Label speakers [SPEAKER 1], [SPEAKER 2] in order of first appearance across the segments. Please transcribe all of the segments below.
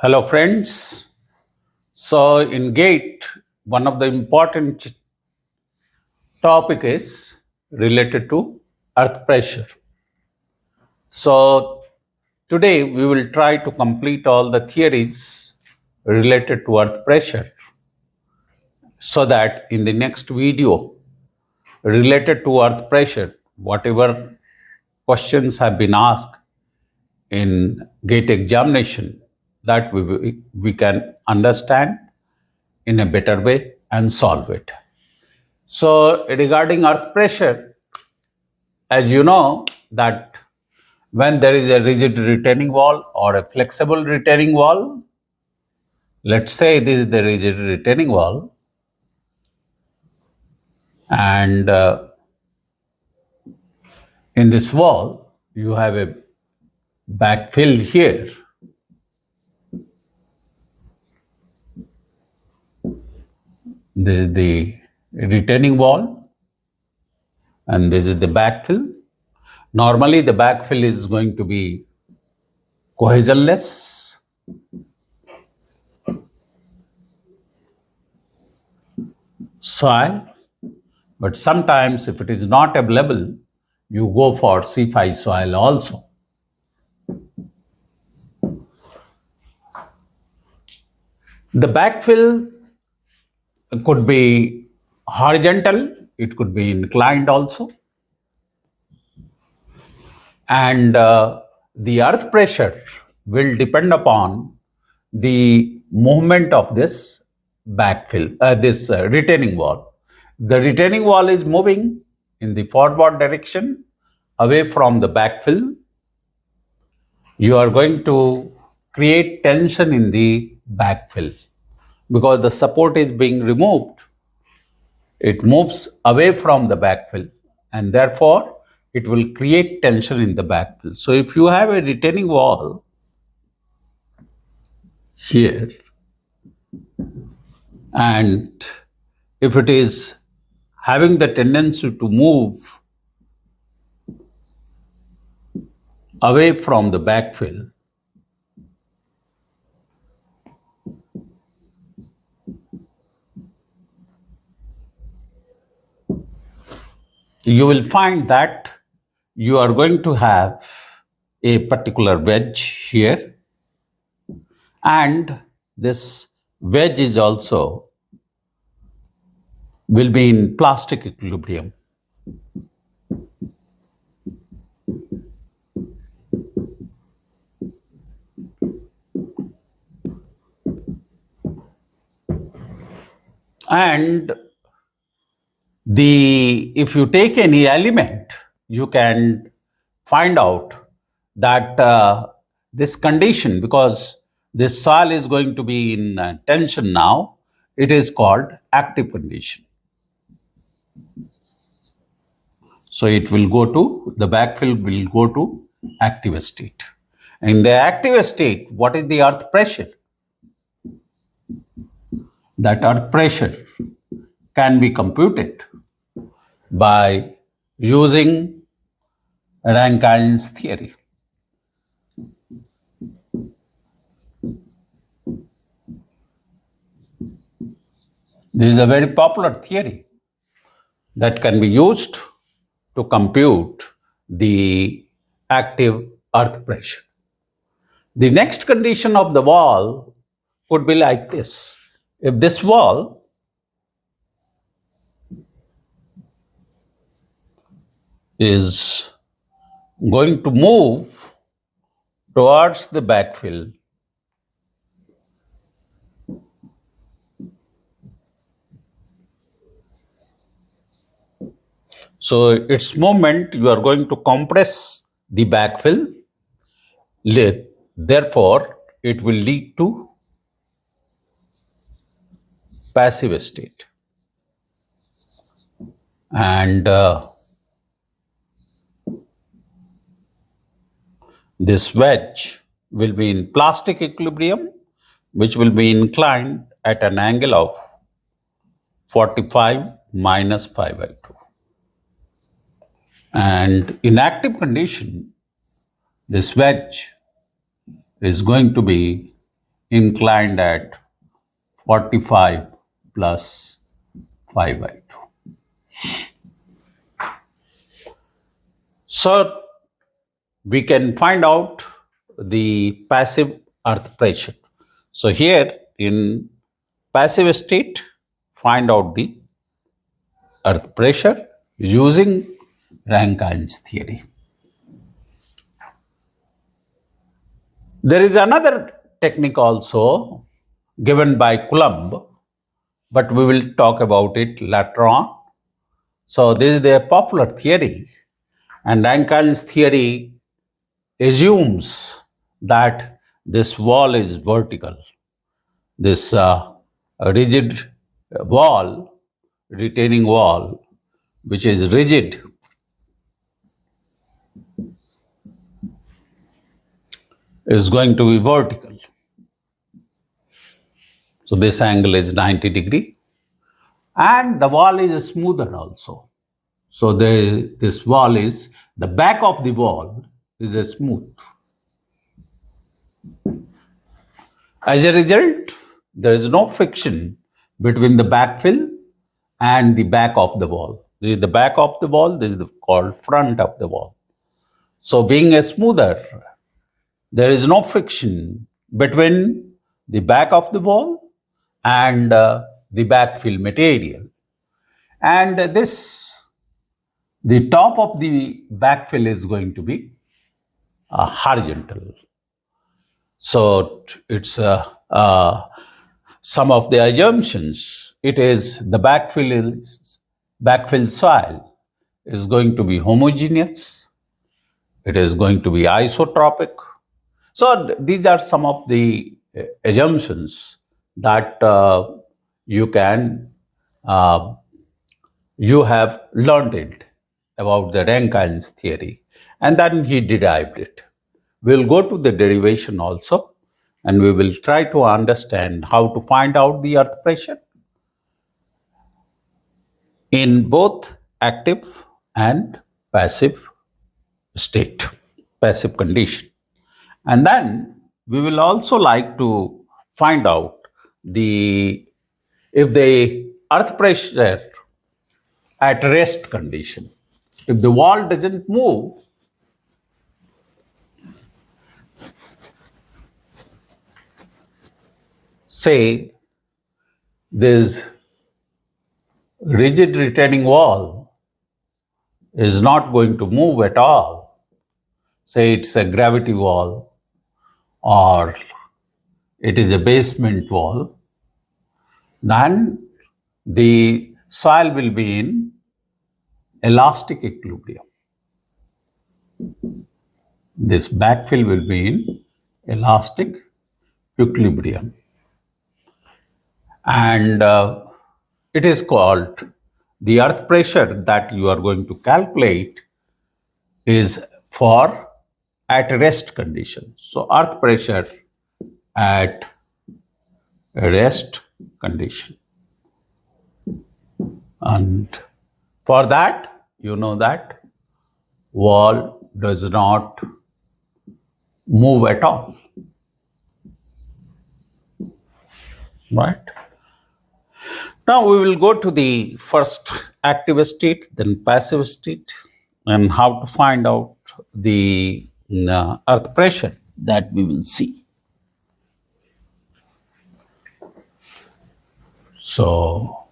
[SPEAKER 1] Hello, friends. So, in GATE, one of the important topic is related to earth pressure. So, today we will try to complete all the theories related to earth pressure so that in the next video related to earth pressure, whatever questions have been asked in GATE examination, that we can understand in a better way and solve it. So regarding earth pressure, as you know that when there is a rigid retaining wall or a flexible retaining wall, let's say this is the rigid retaining wall, and in this wall you have a backfill here. This is the retaining wall and this is the backfill. Normally the backfill is going to be cohesionless soil, but sometimes if it is not available, you go for C5 soil also. The backfill could be horizontal, it could be inclined also. And the earth pressure will depend upon the movement of this backfill, this retaining wall. The retaining wall is moving in the forward direction away from the backfill. You are going to create tension in the backfill because the support is being removed. It moves away from the backfill and therefore it will create tension in the backfill. So if you have a retaining wall here and if it is having the tendency to move away from the backfill, you will find that you are going to have a particular wedge here, and this wedge is also will be in plastic equilibrium. And if you take any element, you can find out that this condition, because this soil is going to be in tension now, it is called active condition. So it will go to, the backfill will go to active state. In the active state, what is the earth pressure? That earth pressure can be computed by using Rankine's theory. This is a very popular theory that can be used to compute the active earth pressure. The next condition of the wall could be like this. If this wall is going to move towards the backfill, so its movement, you are going to compress the backfill. Therefore, it will lead to passive state. And this wedge will be in plastic equilibrium, which will be inclined at an angle of 45 minus pi by 2. And in active condition, this wedge is going to be inclined at 45 plus 5 by 2. So we can find out the passive earth pressure. So here in passive state, find out the earth pressure using Rankine's theory. There is another technique also given by Coulomb, but we will talk about it later on. So this is the popular theory, and Rankine's theory assumes that this wall is vertical. This rigid wall, retaining wall, which is rigid, is going to be vertical. So this angle is 90 degree, and the wall is smoother also. So this wall is, the back of the wall is a smooth. As a result, there is no friction between the backfill and the back of the wall. This is the back of the wall, this is called front of the wall. So being a smoother, there is no friction between the back of the wall and the backfill material. And the top of the backfill is going to be horizontal. So it's some of the assumptions. It is the backfill soil is going to be homogeneous. It is going to be isotropic. So these are some of the assumptions that you have learned it about the Rankine's theory, and then he derived it. We'll go to the derivation also, and we will try to understand how to find out the earth pressure in both active and passive state, passive condition. And then we will also like to find out if the earth pressure at rest condition, if the wall doesn't move, say this rigid retaining wall is not going to move at all, say it's a gravity wall or it is a basement wall, then the soil will be in elastic equilibrium. This backfill will be in elastic equilibrium. And it is called, the earth pressure that you are going to calculate is for at rest condition. So earth pressure at rest condition. And for that, you know that wall does not move at all, right? Now we will go to the first active state, then passive state, and how to find out the earth pressure that we will see. So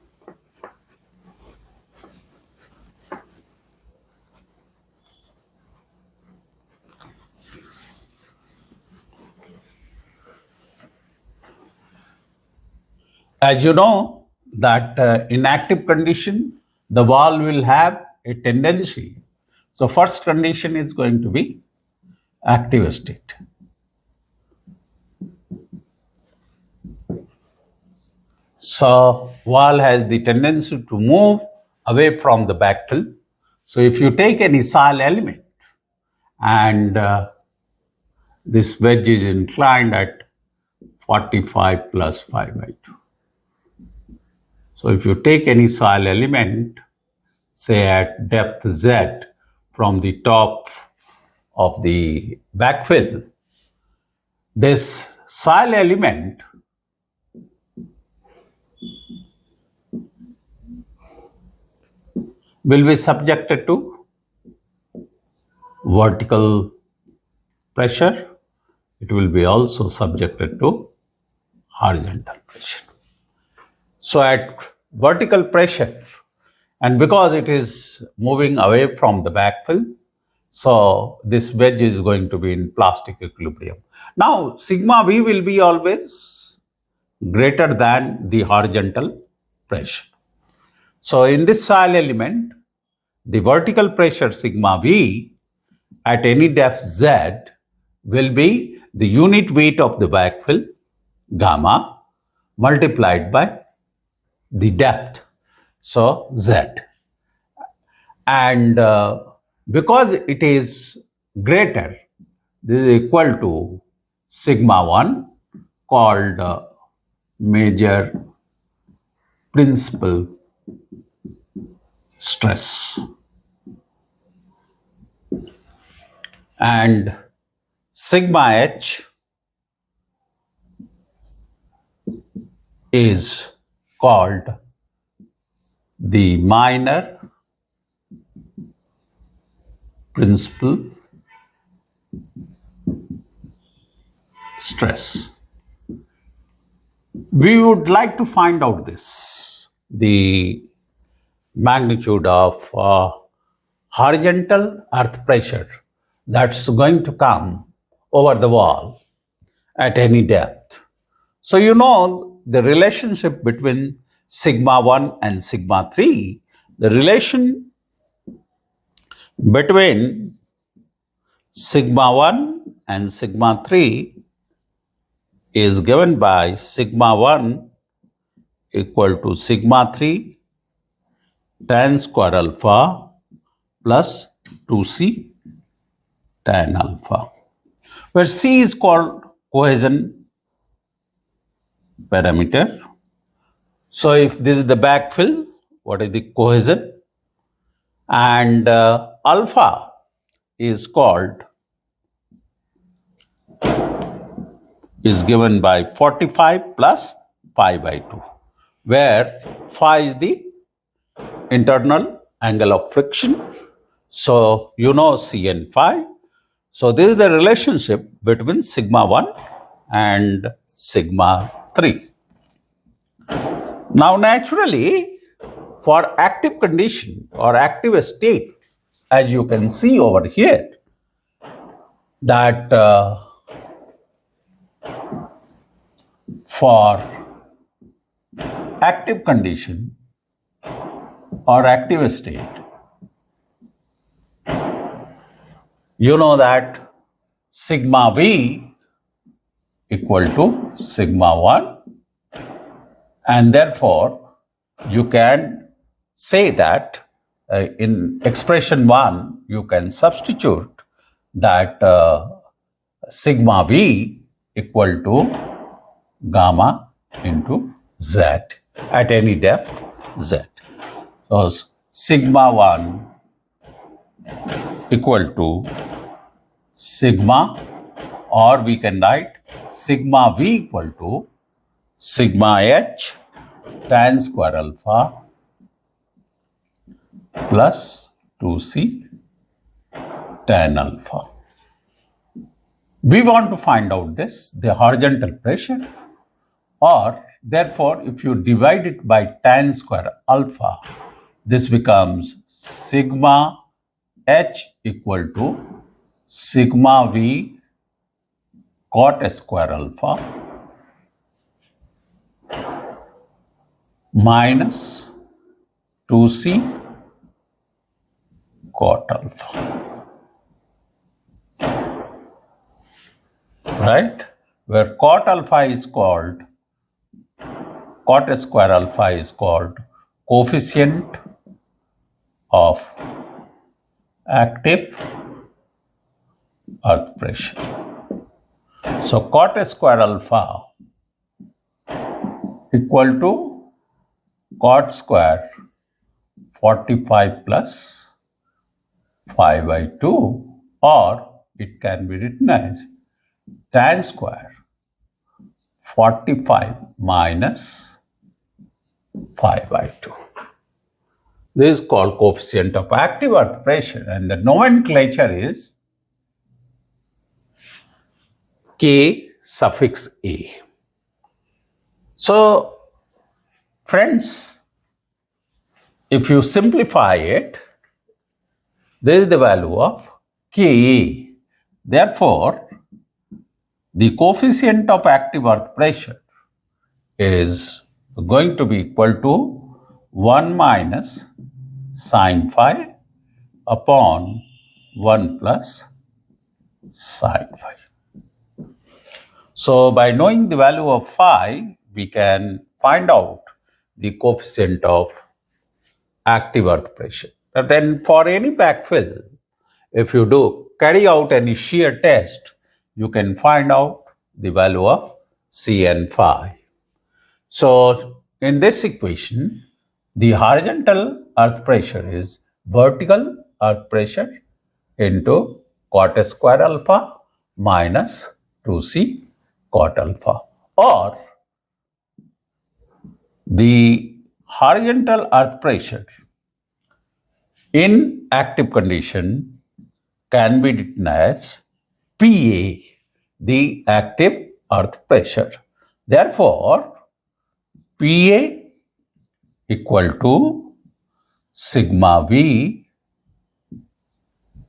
[SPEAKER 1] as you know that in active condition, the wall will have a tendency. So first condition is going to be active state. So wall has the tendency to move away from the backfill. So if you take any soil element and this wedge is inclined at 45 plus 5 by 2. So if you take any soil element, say at depth Z from the top of the backfill, this soil element will be subjected to vertical pressure. It will be also subjected to horizontal pressure. So at vertical pressure, and because it is moving away from the backfill, so this wedge is going to be in plastic equilibrium. Now sigma V will be always greater than the horizontal pressure. So in this soil element, the vertical pressure sigma V at any depth Z will be the unit weight of the backfill gamma multiplied by the depth, so Z. And because it is greater, this is equal to sigma 1 called major principal stress. And sigma H is called the minor principal stress. We would like to find out this, the magnitude of horizontal earth pressure that's going to come over the wall at any depth. So you know the relationship between sigma 1 and sigma 3, the relation between sigma 1 and sigma 3 is given by sigma 1 equal to sigma 3 tan square alpha plus 2c tan alpha, where c is called cohesion parameter. So if this is the backfill, what is the cohesion? And alpha is given by 45 plus pi by 2, where phi is the internal angle of friction. So you know C and phi. So this is the relationship between sigma 1 and sigma 3. Now naturally, for active condition or active state, as you can see over here, that for active condition or active state, you know that sigma V equal to sigma 1, and therefore you can say that in expression 1 you can substitute that sigma V equal to gamma into Z at any depth Z. So sigma 1 equal to sigma, or we can write sigma V equal to sigma H tan square alpha plus 2c tan alpha. We want to find out this, the horizontal pressure, or therefore if you divide it by tan square alpha, this becomes sigma H equal to sigma V cot square alpha minus 2c cot alpha, right? Where cot alpha is called, cot square alpha is called coefficient of active earth pressure. So cot square alpha equal to cot square 45 plus 5 by 2, or it can be written as tan square 45 minus 5 by 2. This is called coefficient of active earth pressure, and the nomenclature is K suffix A. So, friends, if you simplify it, this is the value of Ka. Therefore, the coefficient of active earth pressure is going to be equal to 1 minus sine phi upon 1 plus sine phi. So, by knowing the value of phi, we can find out the coefficient of active earth pressure. And then for any backfill, if you carry out any shear test, you can find out the value of Cn phi. So, in this equation, the horizontal earth pressure is vertical earth pressure into cot square alpha minus 2c cot alpha, or the horizontal earth pressure in active condition can be written as Pa, the active earth pressure. Therefore, Pa equal to sigma V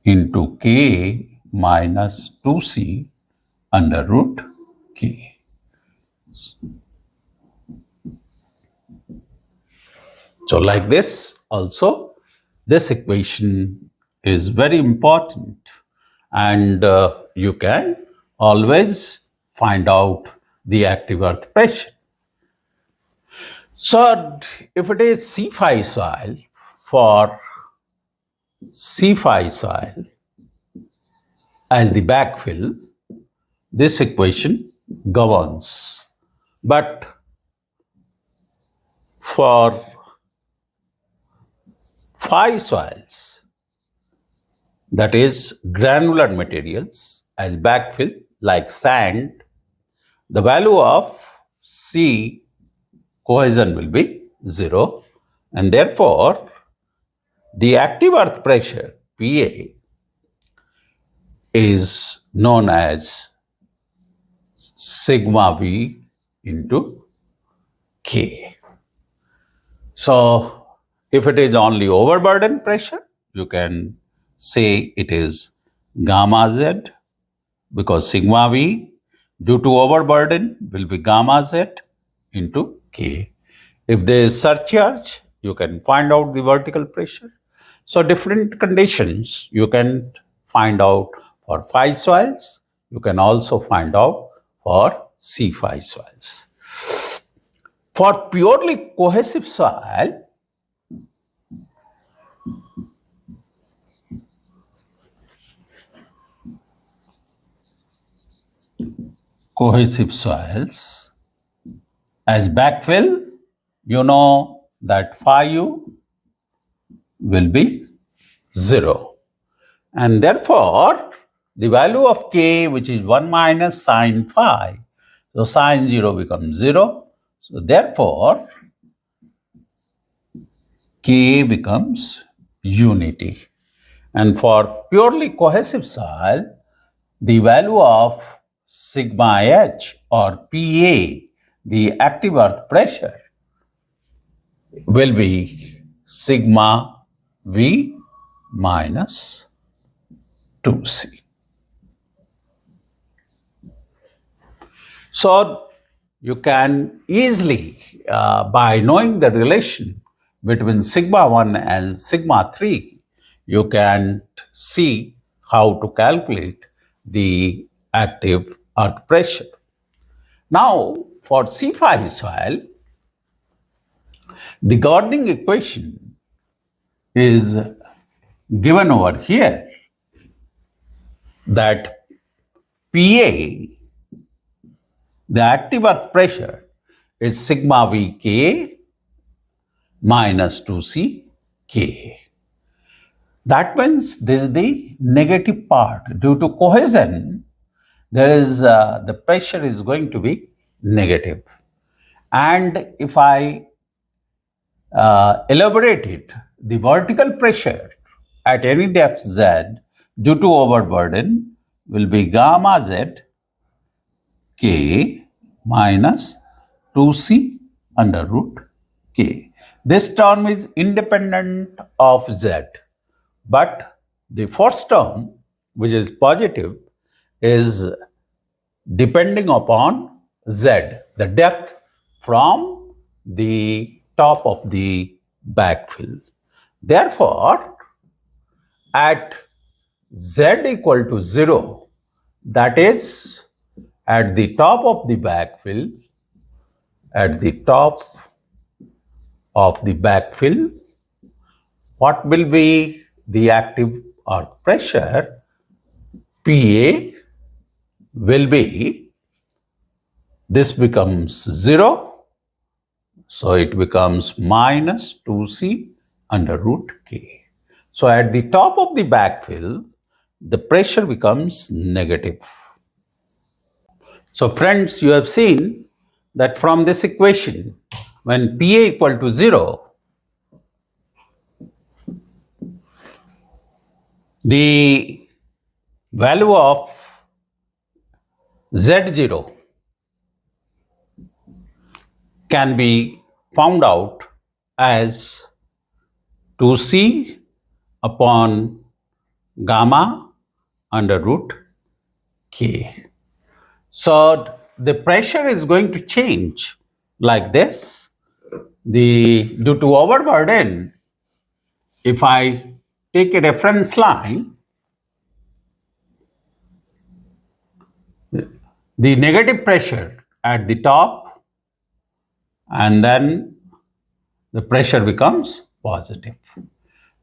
[SPEAKER 1] into K minus 2C under root K. So, like this also, this equation is very important, and you can always find out the active earth pressure. So, if it is C phi soil, for C phi soil as the backfill, this equation governs. But for phi soils, that is granular materials as backfill like sand, the value of C cohesion will be 0, and therefore the active earth pressure Pa is known as sigma V into K. So, if it is only overburden pressure, you can say it is gamma Z, because sigma V due to overburden will be gamma Z into K. If there is surcharge, you can find out the vertical pressure. So, different conditions you can find out for phi soils, you can also find out for C phi soils. For purely cohesive soil, as backfill, you know that phi u will be 0, and therefore the value of K, which is 1 minus sine phi, so sine 0 becomes 0. So, therefore, K becomes unity. And for purely cohesive soil, the value of sigma H or Pa, the active earth pressure, will be sigma V minus 2C. So, you can easily, by knowing the relation between sigma 1 and sigma 3, you can see how to calculate the active earth pressure. Now, for C phi soil, the governing equation is given over here, that Pa, the active earth pressure, is sigma Vk minus 2C K. That means this is the negative part. Due to cohesion, there is the pressure is going to be negative. And if I elaborate it, the vertical pressure at any depth z due to overburden will be gamma z k minus 2c under root k. This term is independent of z, but the first term, which is positive, is depending upon z, the depth from the top of the backfill. Therefore, at z equal to 0, that is at the top of the backfill, what will be the active earth pressure? Pa will be, this becomes 0, so it becomes minus 2c under root k. So at the top of the backfill, the pressure becomes negative. So friends, you have seen that from this equation, when Pa equal to 0, the value of Z0 can be found out as 2c upon gamma under root k. So the pressure is going to change like this. Due to overburden, if I take a reference line, the negative pressure at the top, and then the pressure becomes positive.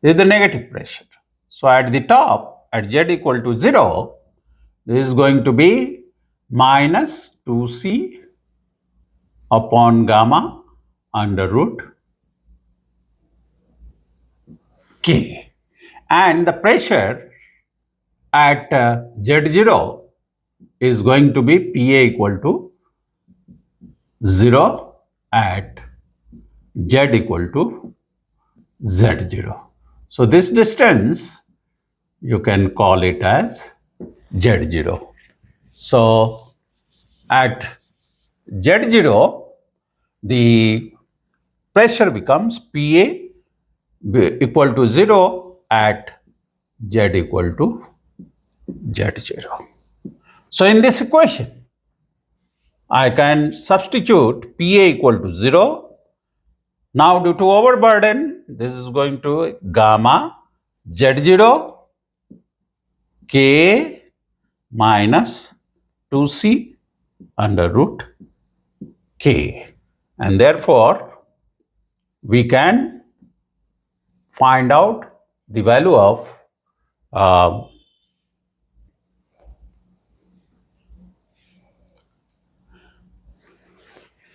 [SPEAKER 1] This is the negative pressure. So at the top, at z equal to 0, this is going to be minus 2c upon gamma under root k. And the pressure at Z0 is going to be Pa equal to 0 at Z equal to Z0. So this distance, you can call it as Z0. So at Z0, the pressure becomes Pa equal to 0 at Z equal to Z0. So in this equation, I can substitute Pa equal to 0. Now due to overburden, this is going to gamma Z0 K minus 2c under root k. And therefore, we can find out the value of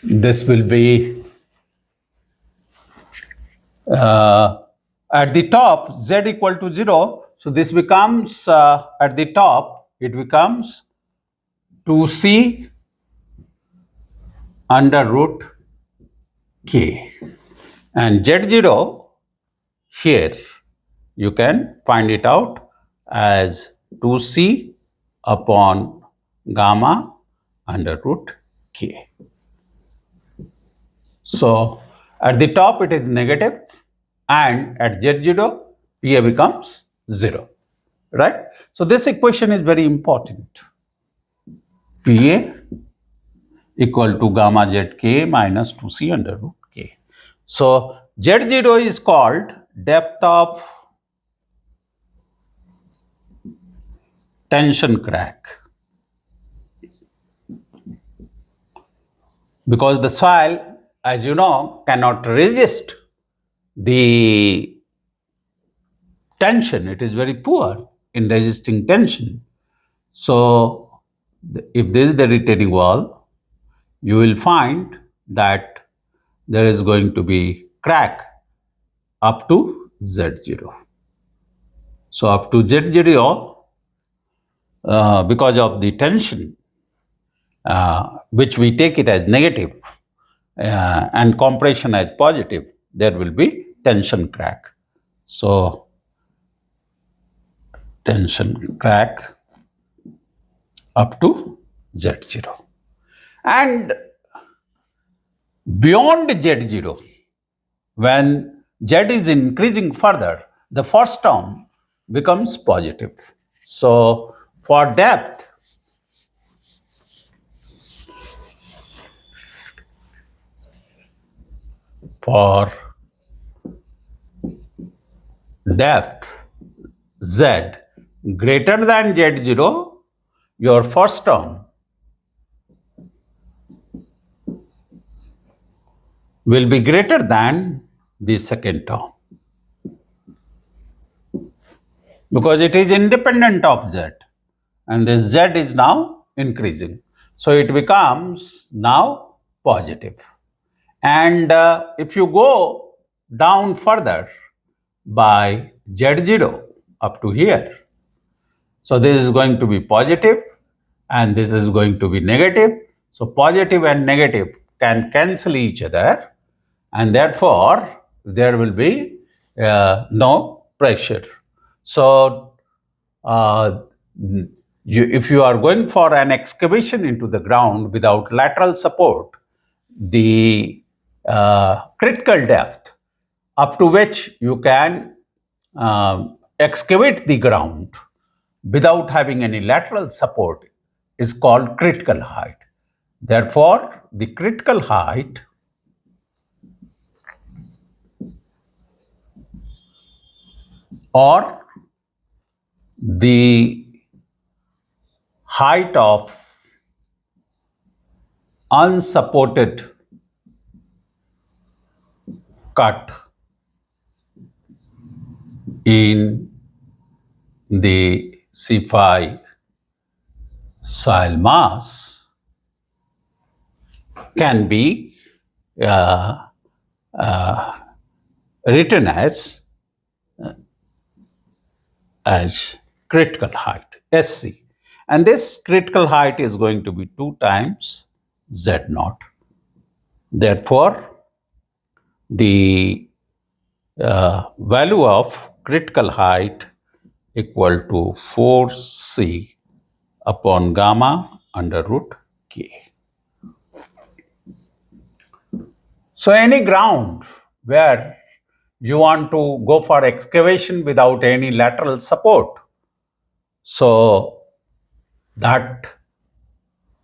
[SPEAKER 1] this will be at the top z equal to 0. So this becomes at the top, it becomes 2c under root k. And Z0 here, you can find it out as 2c upon gamma under root k. So at the top it is negative, and at Z0 Pa becomes 0, right? So this equation is very important. Pa equal to gamma zk minus 2c under root k. So Z0 is called depth of tension crack, because the soil, as you know, cannot resist the tension. It is very poor in resisting tension. So if this is the retaining wall, you will find that there is going to be crack up to Z0. So up to Z0, because of the tension, which we take it as negative, and compression as positive, there will be tension crack. So, tension crack up to Z0. And beyond Z0, when Z is increasing further, the first term becomes positive. So, for depth, for depth Z greater than Z0, your first term will be greater than the second term, because it is independent of Z, and this Z is now increasing. So it becomes now positive. And if you go down further by Z0 up to here, so this is going to be positive and this is going to be negative. So positive and negative can cancel each other, and therefore there will be no pressure. So if you are going for an excavation into the ground without lateral support, the critical depth up to which you can excavate the ground without having any lateral support is called critical height. Therefore, the critical height or the height of unsupported cut in the C5 soil mass can be written as critical height, SC. And this critical height is going to be 2 times Z0. Therefore, the value of critical height equal to 4C upon gamma under root K. So any ground where you want to go for excavation without any lateral support, so that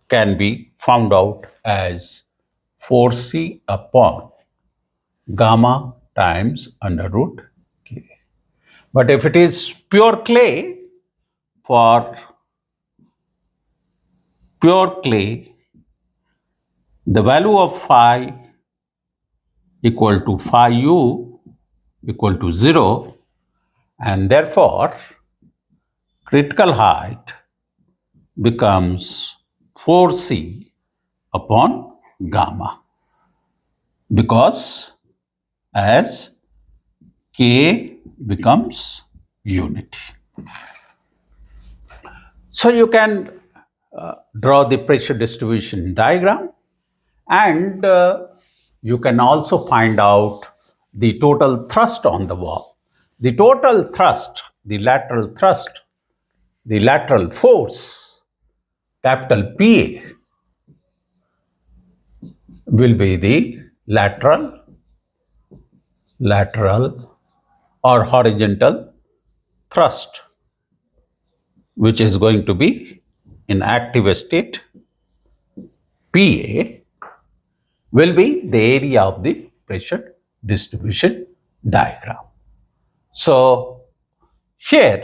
[SPEAKER 1] can be found out as 4C upon gamma times under root K. But if it is pure clay, for pure clay, the value of phi equal to phi u equal to 0, and therefore critical height becomes 4C upon gamma, because as K becomes unity. So you can draw the pressure distribution diagram, and you can also find out the total thrust on the wall. The total thrust, the lateral force, capital PA, will be the lateral or horizontal thrust, which is going to be in active state. PA will be the area of the pressure distribution diagram. So here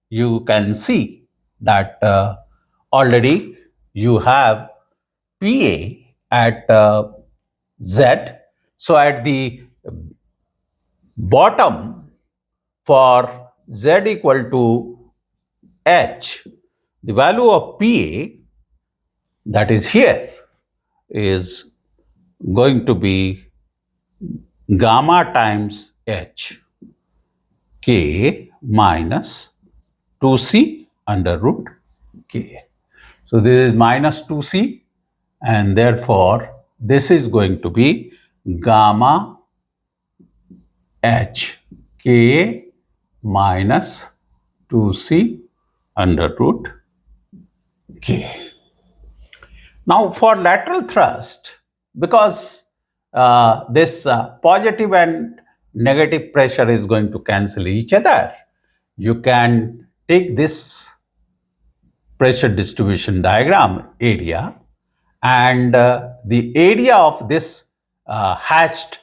[SPEAKER 1] you can see that already you have PA at Z. So at the bottom, for Z equal to H, the value of PA, that is here, is going to be gamma times H, K minus 2C under root K. So this is minus 2C and therefore this is going to be gamma h Ka minus 2c under root K. Now for lateral thrust, because this positive and negative pressure is going to cancel each other, you can take this pressure distribution diagram area, and the area of this hatched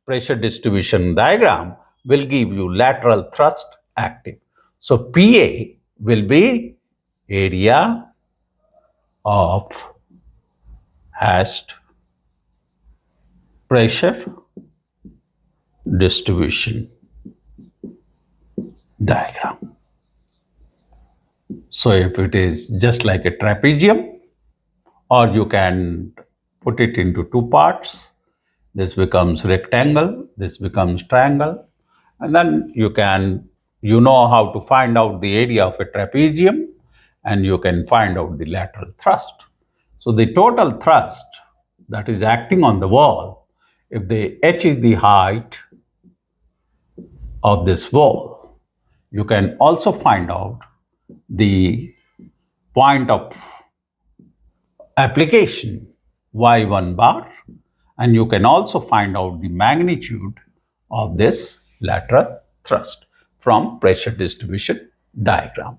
[SPEAKER 1] pressure distribution diagram will give you lateral thrust active. So PA will be area of hatched pressure distribution diagram. So if it is just like a trapezium, or you can put it into two parts, this becomes rectangle, this becomes triangle, and then you know how to find out the area of a trapezium, and you can find out the lateral thrust. So the total thrust that is acting on the wall, if the h is the height of this wall, you can also find out the point of application y1 bar, and you can also find out the magnitude of this lateral thrust from pressure distribution diagram.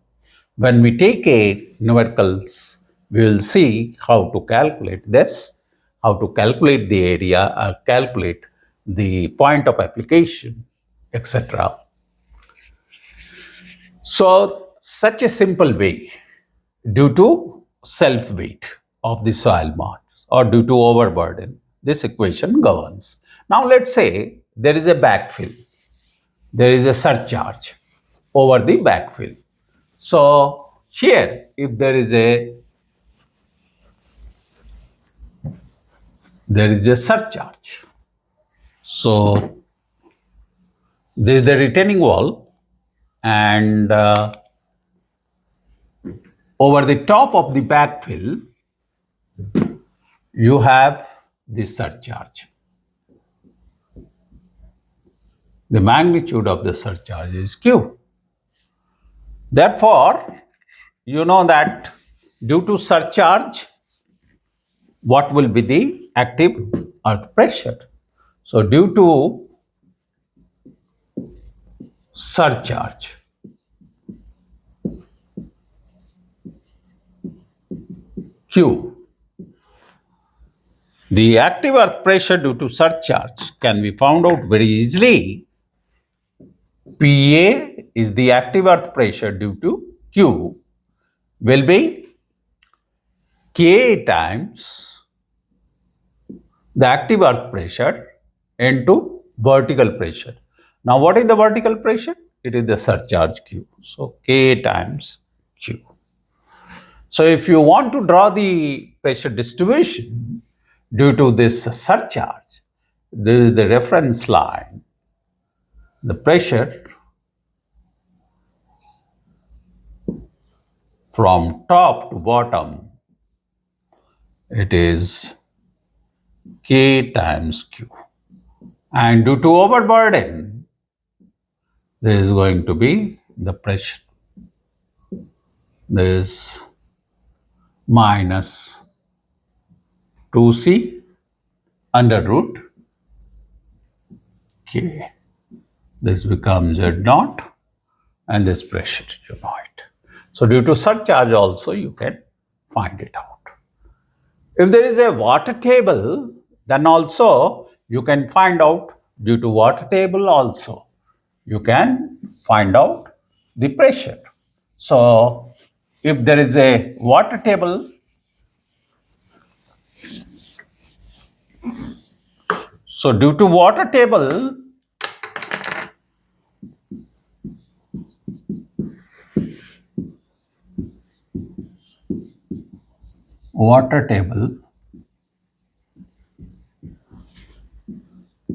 [SPEAKER 1] When we take a numericals, we will see how to calculate this, how to calculate the area, or calculate the point of application, etc. So, such a simple way, due to self weight of the soil mass or due to overburden, this equation governs. Now, let's say there is a backfill, there is a surcharge over the backfill. So, here, if there is a surcharge, so there is the retaining wall, and over the top of the backfill, you have the surcharge. The magnitude of the surcharge is Q. Therefore, you know that due to surcharge, what will be the active earth pressure? So, due to surcharge, Q, the active earth pressure due to surcharge can be found out very easily. PA is the active earth pressure due to Q will be K times the active earth pressure into vertical pressure. Now, what is the vertical pressure? It is the surcharge Q. So, K times Q. So, if you want to draw the pressure distribution due to this surcharge, this is the reference line. The pressure from top to bottom, it is K times Q. And due to overburden, there is going to be the pressure. There is minus 2c under root K. This becomes Z naught, and this pressure, you know it. So, due to surcharge also, you can find it out. If there is a water table, then also you can find out, due to water table also, you can find out the pressure. So, if there is a water table, so due to water table,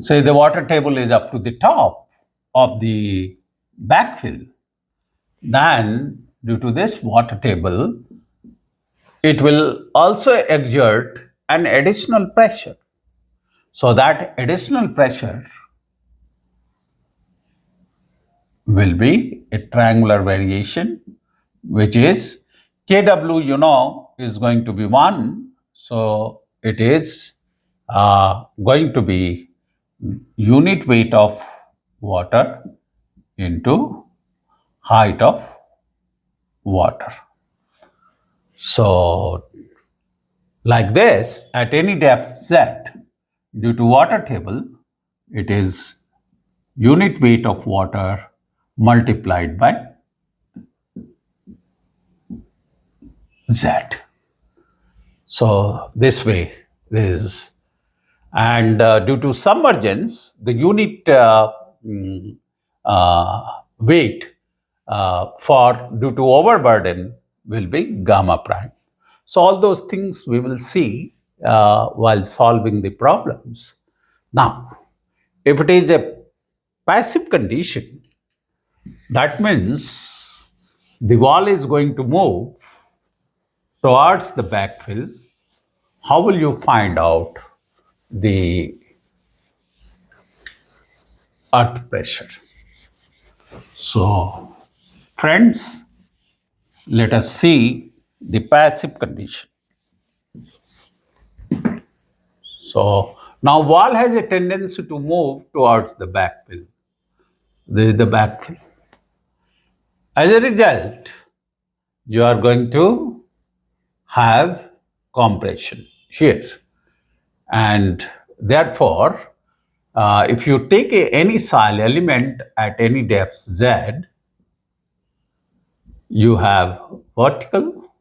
[SPEAKER 1] say the water table is up to the top of the backfill, then due to this water table, it will also exert an additional pressure. So that additional pressure will be a triangular variation, which is Kw, is going to be 1. So it is going to be unit weight of water into height of water. So like this, at any depth z, due to water table, it is unit weight of water multiplied by z. So this way is, and due to submergence, the unit weight for due to overburden will be gamma prime. So all those things we will see while solving the problems. Now, if it is a passive condition, that means the wall is going to move towards the backfill. How will you find out the earth pressure? So, friends, let us see the passive condition. So, now wall has a tendency to move towards the backfill. This is the backfill. As a result, you are going to have compression here. And therefore, if you take any soil element at any depth z, you have vertical,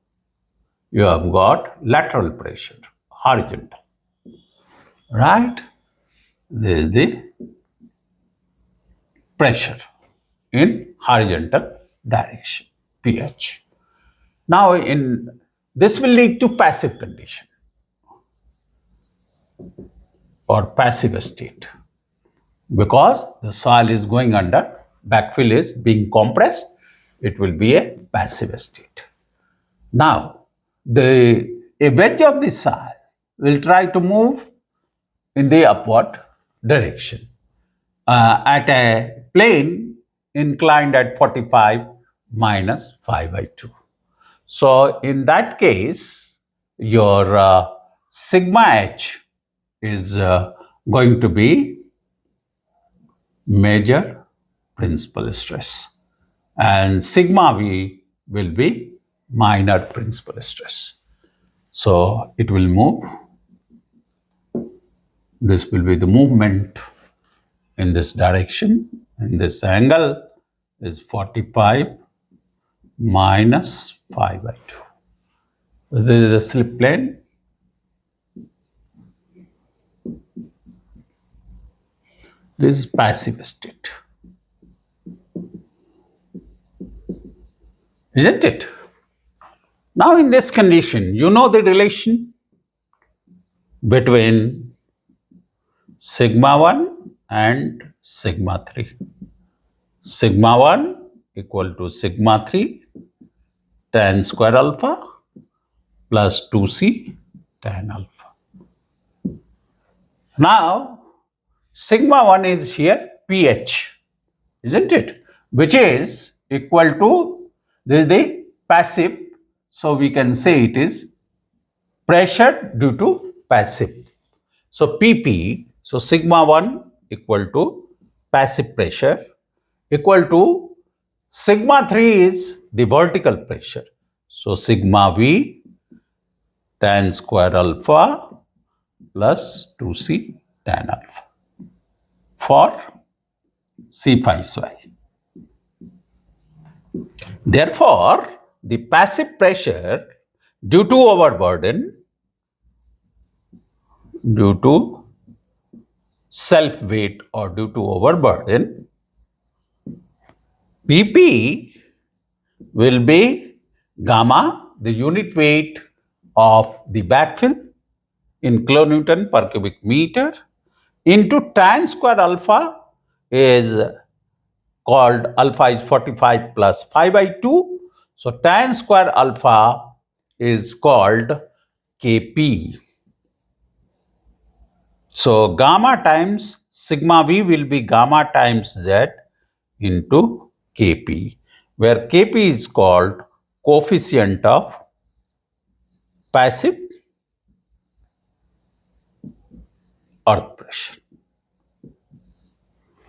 [SPEAKER 1] you have got lateral pressure, horizontal, right? This is the pressure in horizontal direction, pH. Now, this will lead to passive condition or passive state, because the soil is going under, backfill is being compressed, it will be a passive state. Now, a wedge of the soil will try to move in the upward direction at a plane inclined at 45 minus 5 by 2. So, in that case, your sigma h is going to be major principal stress, and sigma v will be minor principal stress. So it will move. This will be the movement in this direction, and this angle is 45 minus 5 by 2. This is the slip plane. This is passive state. Isn't it? Now in this condition, you know the relation between sigma 1 and sigma 3. Sigma 1 equal to sigma 3 tan square alpha plus 2c tan alpha. Now, sigma 1 is here pH, isn't it? Which is equal to, this is the passive, so we can say it is pressure due to passive. So PP, so sigma 1 equal to passive pressure equal to sigma 3 is the vertical pressure. So sigma V tan square alpha plus 2c tan alpha for C phi psi. Therefore, the passive pressure due to overburden, due to self weight or due to overburden, PP will be gamma, the unit weight of the backfill in kilonewton per cubic meter, into tan square alpha is called, alpha is 45 plus 5 by 2. So tan square alpha is called Kp. So gamma times sigma v will be gamma times z into Kp, where Kp is called coefficient of passive earth pressure.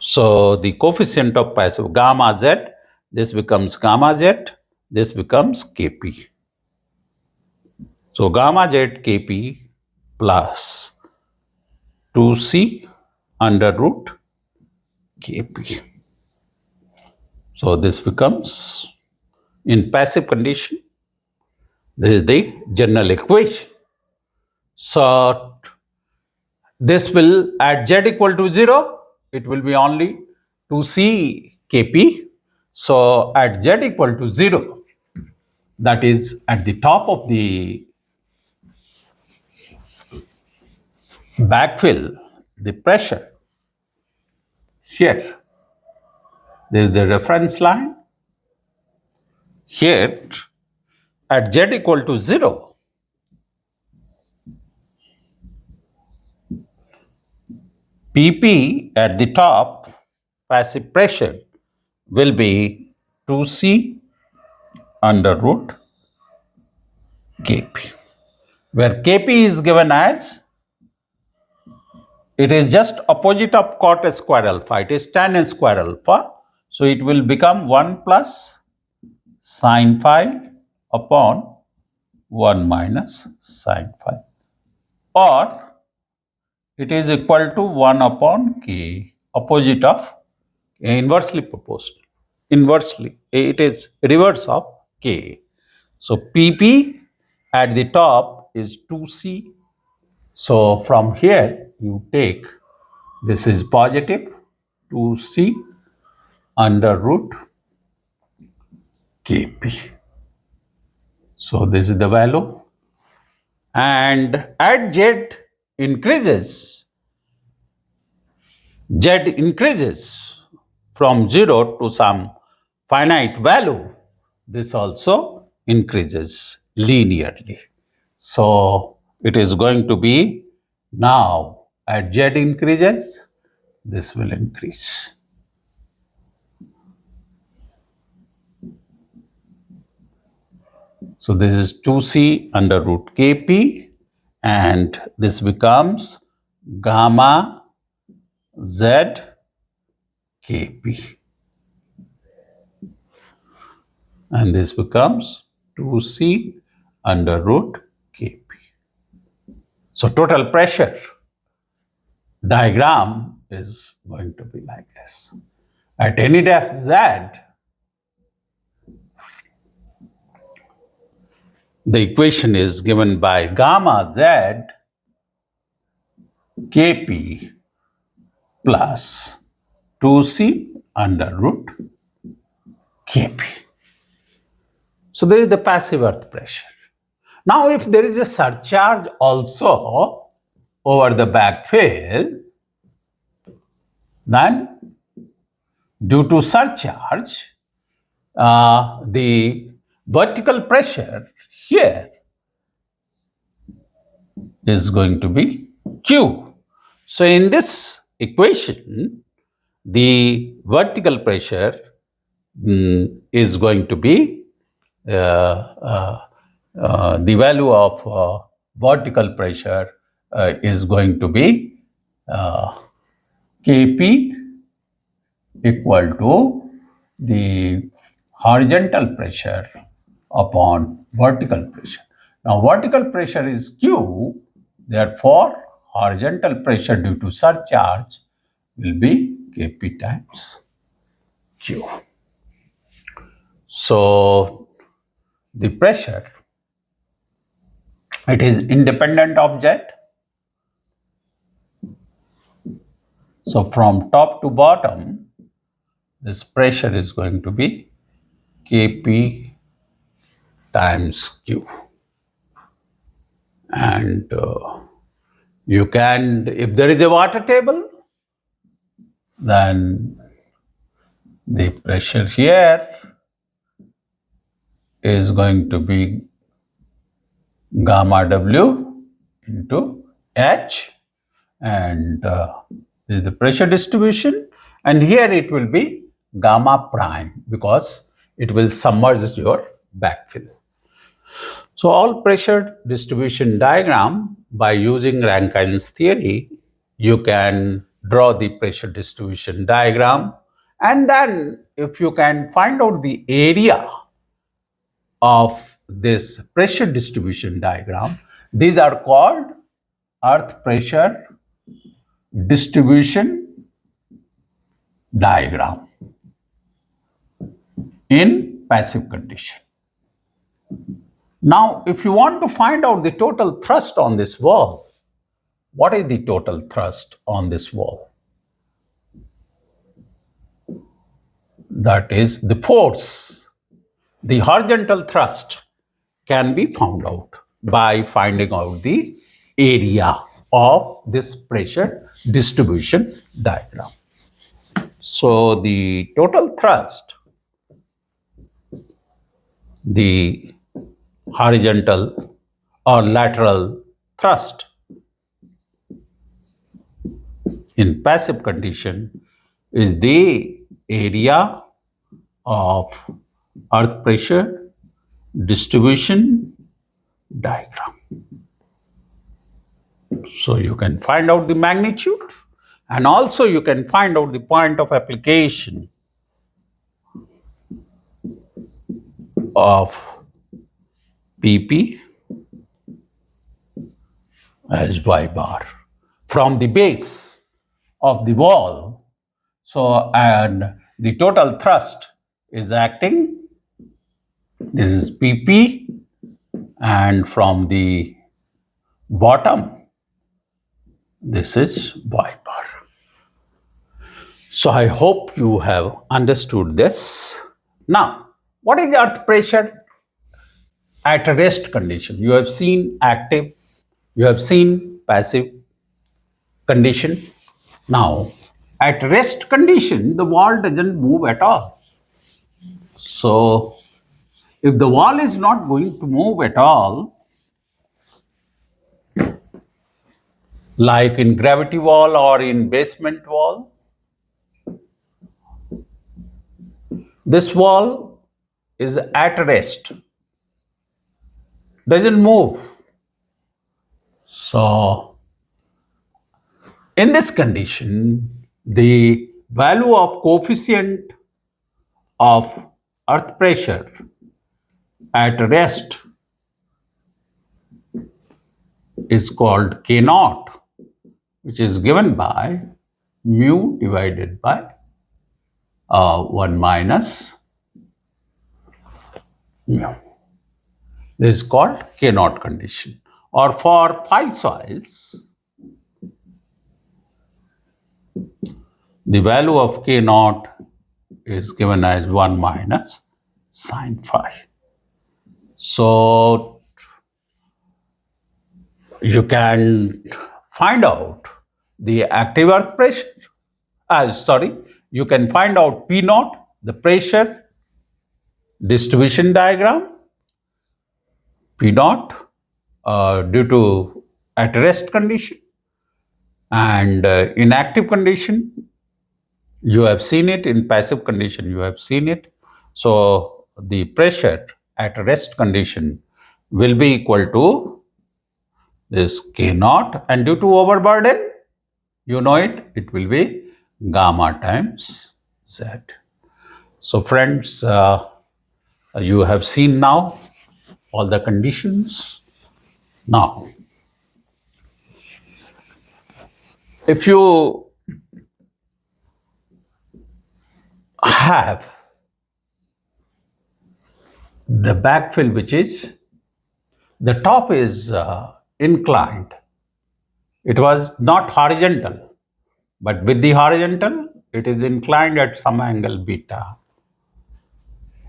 [SPEAKER 1] So the coefficient of passive gamma z, this becomes gamma z, this becomes Kp. So gamma z Kp plus 2c under root Kp. So this becomes, in passive condition, this is the general equation. So this will, at z equal to 0, it will be only 2c Kp. So at z equal to 0, that is at the top of the backfill, the pressure, here, there is the reference line. Here, at z equal to 0, Pp at the top, passive pressure, will be 2c under root Kp, where Kp is given as, it is just opposite of cot square alpha, it is tan square alpha. So it will become 1 plus sine phi upon 1 minus sine phi, or it is equal to 1 upon k, opposite of inversely proportional. Inversely, it is reverse of k. So Pp at the top is 2c. So from here you take, this is positive 2c under root Kp. So this is the value. And as z increases from 0 to some finite value, this also increases linearly. So it is going to be, now as z increases, this will increase. So this is 2c under root Kp, and this becomes gamma z Kp, and this becomes 2c under root Kp. So total pressure diagram is going to be like this. At any depth z, the equation is given by gamma z Kp plus 2c under root Kp. So there is the passive earth pressure. Now if there is a surcharge also over the backfill, then due to surcharge, the vertical pressure here is going to be Q. So in this equation, the vertical pressure is going to be, the value of vertical pressure is going to be Kp equal to the horizontal pressure upon vertical pressure. Now vertical pressure is Q, therefore horizontal pressure due to surcharge will be Kp times Q. So the pressure, it is independent of z. So from top to bottom, this pressure is going to be Kp times Q. And you can, if there is a water table, then the pressure here is going to be gamma W into H, and this is the pressure distribution, and here it will be gamma prime because it will submerge your backfill. So all pressure distribution diagram, by using Rankine's theory, you can draw the pressure distribution diagram, and then if you can find out the area of this pressure distribution diagram, these are called earth pressure distribution diagram in passive condition. Now, if you want to find out the total thrust on this wall, what is the total thrust on this wall? That is the force. The horizontal thrust can be found out by finding out the area of this pressure distribution diagram. So the total thrust, the horizontal or lateral thrust in passive condition, is the area of earth pressure distribution diagram. So you can find out the magnitude, and also you can find out the point of application of PP as y bar from the base of the wall. So, and the total thrust is acting, this is PP, and from the bottom, this is y bar. So I hope you have understood this. Now, what is the earth pressure at rest condition? You have seen active, you have seen passive condition. Now, at rest condition, the wall doesn't move at all. So, if the wall is not going to move at all, like in gravity wall or in basement wall, this wall is at rest, doesn't move. So, in this condition, the value of coefficient of earth pressure at rest is called K naught, which is given by mu divided by 1 minus mu. This is called K naught condition. Or for phi soils, the value of K naught is given as 1 minus sine phi. So you can find out the active earth pressure. You can find out P naught, the pressure distribution diagram, P naught due to at rest condition, and in active condition you have seen it, in passive condition you have seen it. So the pressure at rest condition will be equal to this K naught, and due to overburden, you know it will be gamma times Z. So friends, you have seen now all the conditions. Now, if you have the backfill, which is the top is inclined, it was not horizontal, but with the horizontal it is inclined at some angle beta.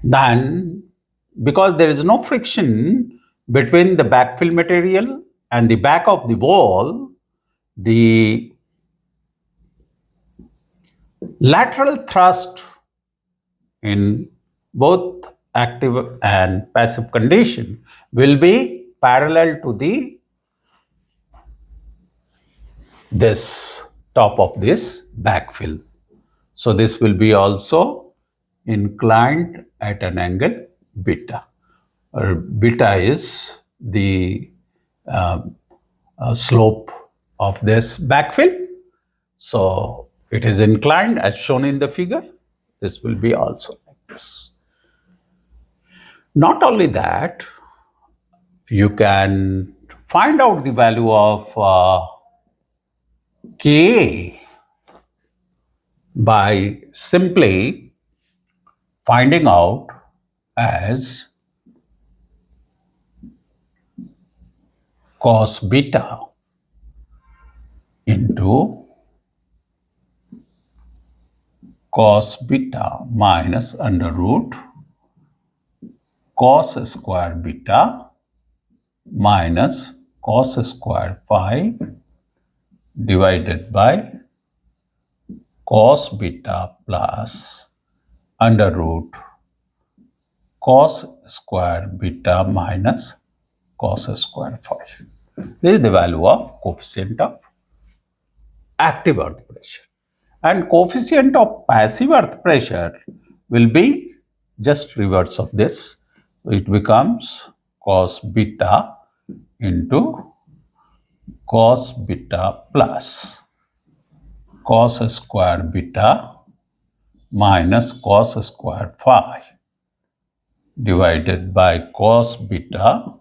[SPEAKER 1] Then, because there is no friction between the backfill material and the back of the wall, the lateral thrust in both active and passive condition will be parallel to the this top of this backfill. So this will be also inclined at an angle beta. Beta is the slope of this backfill. So it is inclined as shown in the figure. This will be also like this. Not only that, you can find out the value of K by simply finding out as cos beta into cos beta minus under root cos square beta minus cos square phi divided by cos beta plus under root cos square beta minus cos square phi. This is the value of coefficient of active earth pressure. And coefficient of passive earth pressure will be just reverse of this. It becomes cos beta into cos beta plus cos square beta minus cos square phi divided by cos beta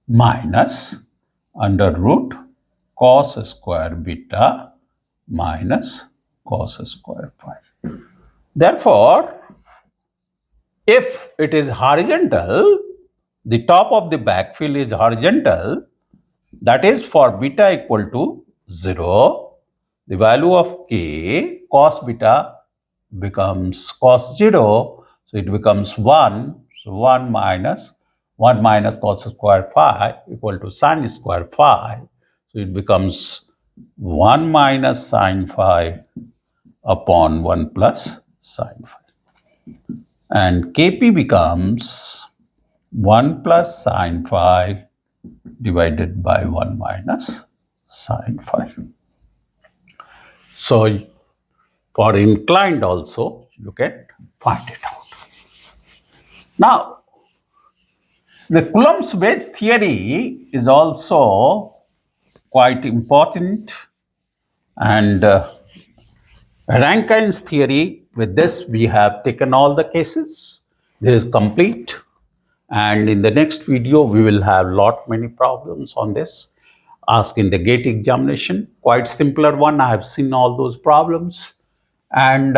[SPEAKER 1] minus under root cos square beta minus cos square phi. Therefore, if it is horizontal, the top of the backfill is horizontal, that is for beta equal to 0, the value of K cos beta becomes cos 0, so it becomes 1, so 1 minus cos square phi equal to sin square phi, so it becomes 1 minus sin phi upon 1 plus sin phi. And Kp becomes 1 plus sin phi divided by 1 minus sin phi. So for inclined also, you can find it out. Now, the Coulomb's wedge theory is also quite important, and Rankine's theory, with this we have taken all the cases. This is complete, and in the next video we will have many problems on this asked in the GATE examination. Quite simpler one, I have seen all those problems. And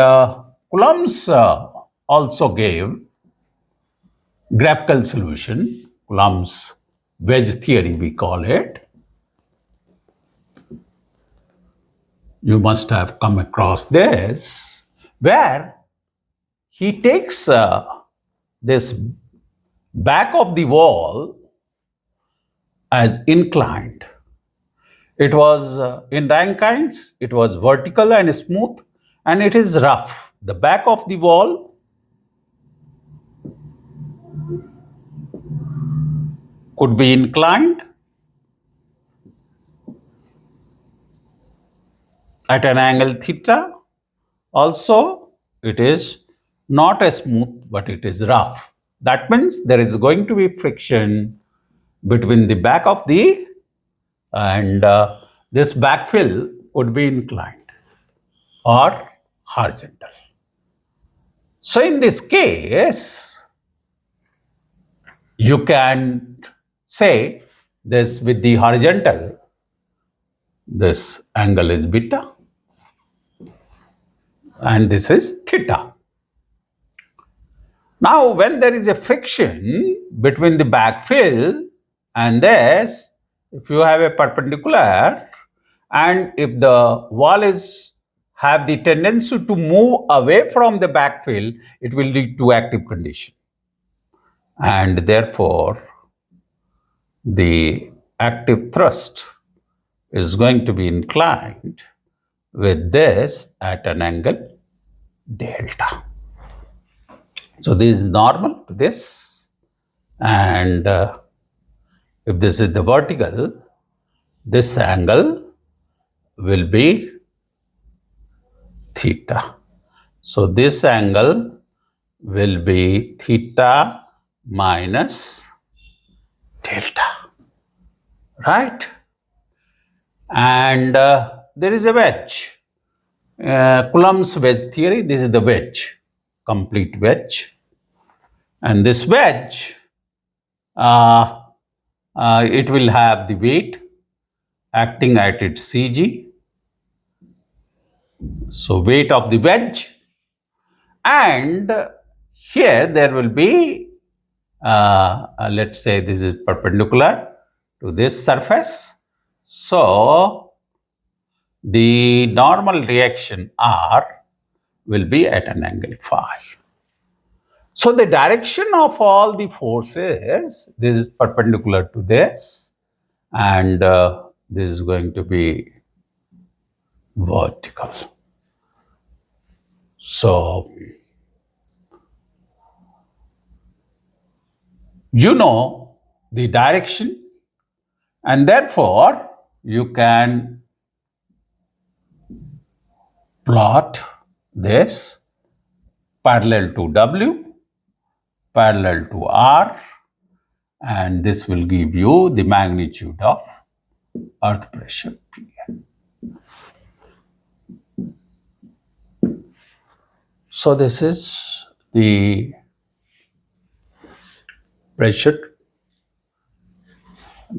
[SPEAKER 1] Coulomb's also gave graphical solution, Coulomb's wedge theory we call it. You must have come across this, where he takes this back of the wall as inclined. It was in Rankine's, it was vertical and smooth, and it is rough. The back of the wall could be inclined at an angle theta. Also, it is not as smooth, but it is rough. That means there is going to be friction between the back of the and this backfill would be inclined or horizontal. So in this case, you can say this with the horizontal, this angle is beta and this is theta. Now, when there is a friction between the backfill and this, if you have a perpendicular and if the wall have the tendency to move away from the backfill, it will lead to active condition. And therefore, the active thrust is going to be inclined with this at an angle delta. So this is normal to this, and if this is the vertical, this angle will be theta. So this angle will be theta minus delta, right? And there is a wedge. Coulomb's wedge theory, this is the wedge, complete wedge. And this wedge, it will have the weight acting at its CG. So weight of the wedge, and here there will be, let's say this is perpendicular to this surface. So the normal reaction R will be at an angle phi. So the direction of all the forces, this is perpendicular to this, and this is going to be vertical. So you know the direction, and therefore you can plot this parallel to W, parallel to R, and this will give you the magnitude of earth pressure P. So this is the pressure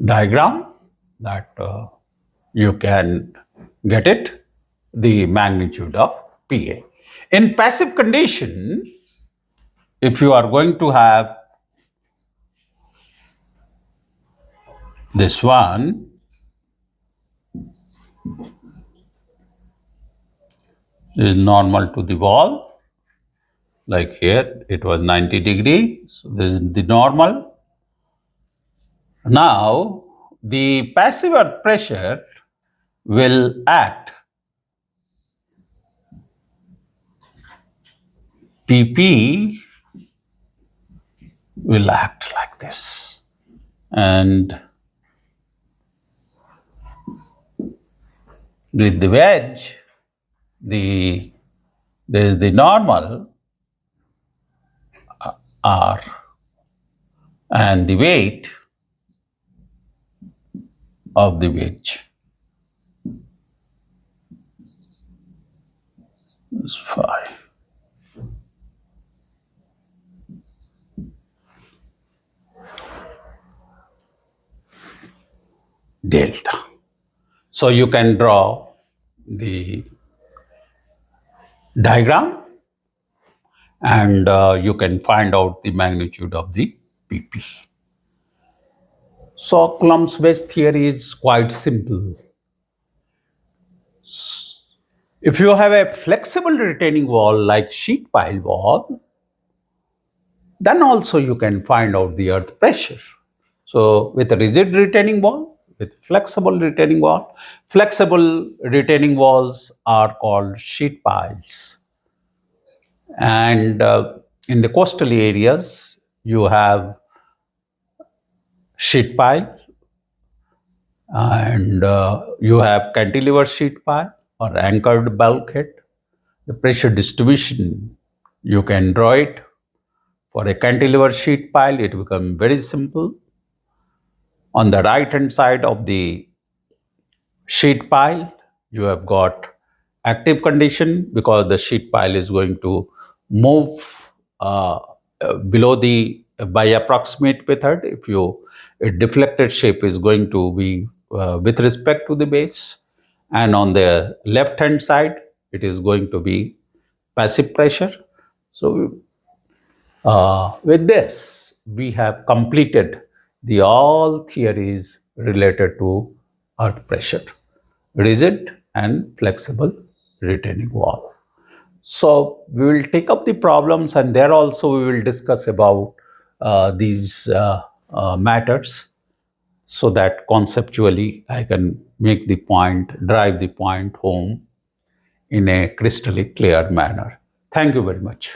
[SPEAKER 1] diagram that you can get it, the magnitude of Pa. In passive condition, if you are going to have this one, is normal to the wall, like here it was 90 degree, so this is the normal. Now the passive earth pressure will act, PP will act like this, and with the wedge, there is the normal R, and the weight of the wedge is phi. Delta. So you can draw the diagram, and you can find out the magnitude of the PP. So Coulomb's wedge theory is quite simple. If you have a flexible retaining wall like sheet pile wall, then also you can find out the earth pressure. So with a rigid retaining wall, with flexible retaining walls are called sheet piles. And in the coastal areas, you have sheet pile, and you have cantilever sheet pile or anchored bulkhead. The pressure distribution, you can draw it. For a cantilever sheet pile, it becomes very simple. On the right hand side of the sheet pile, you have got active condition, because the sheet pile is going to move below the by approximate method. If a deflected shape is going to be with respect to the base, and on the left hand side it is going to be passive pressure. So with this we have completed the all theories related to earth pressure, rigid and flexible retaining wall. So we will take up the problems, and there also we will discuss about these matters, so that conceptually I can make the point, drive the point home in a crystal clear manner. Thank you very much.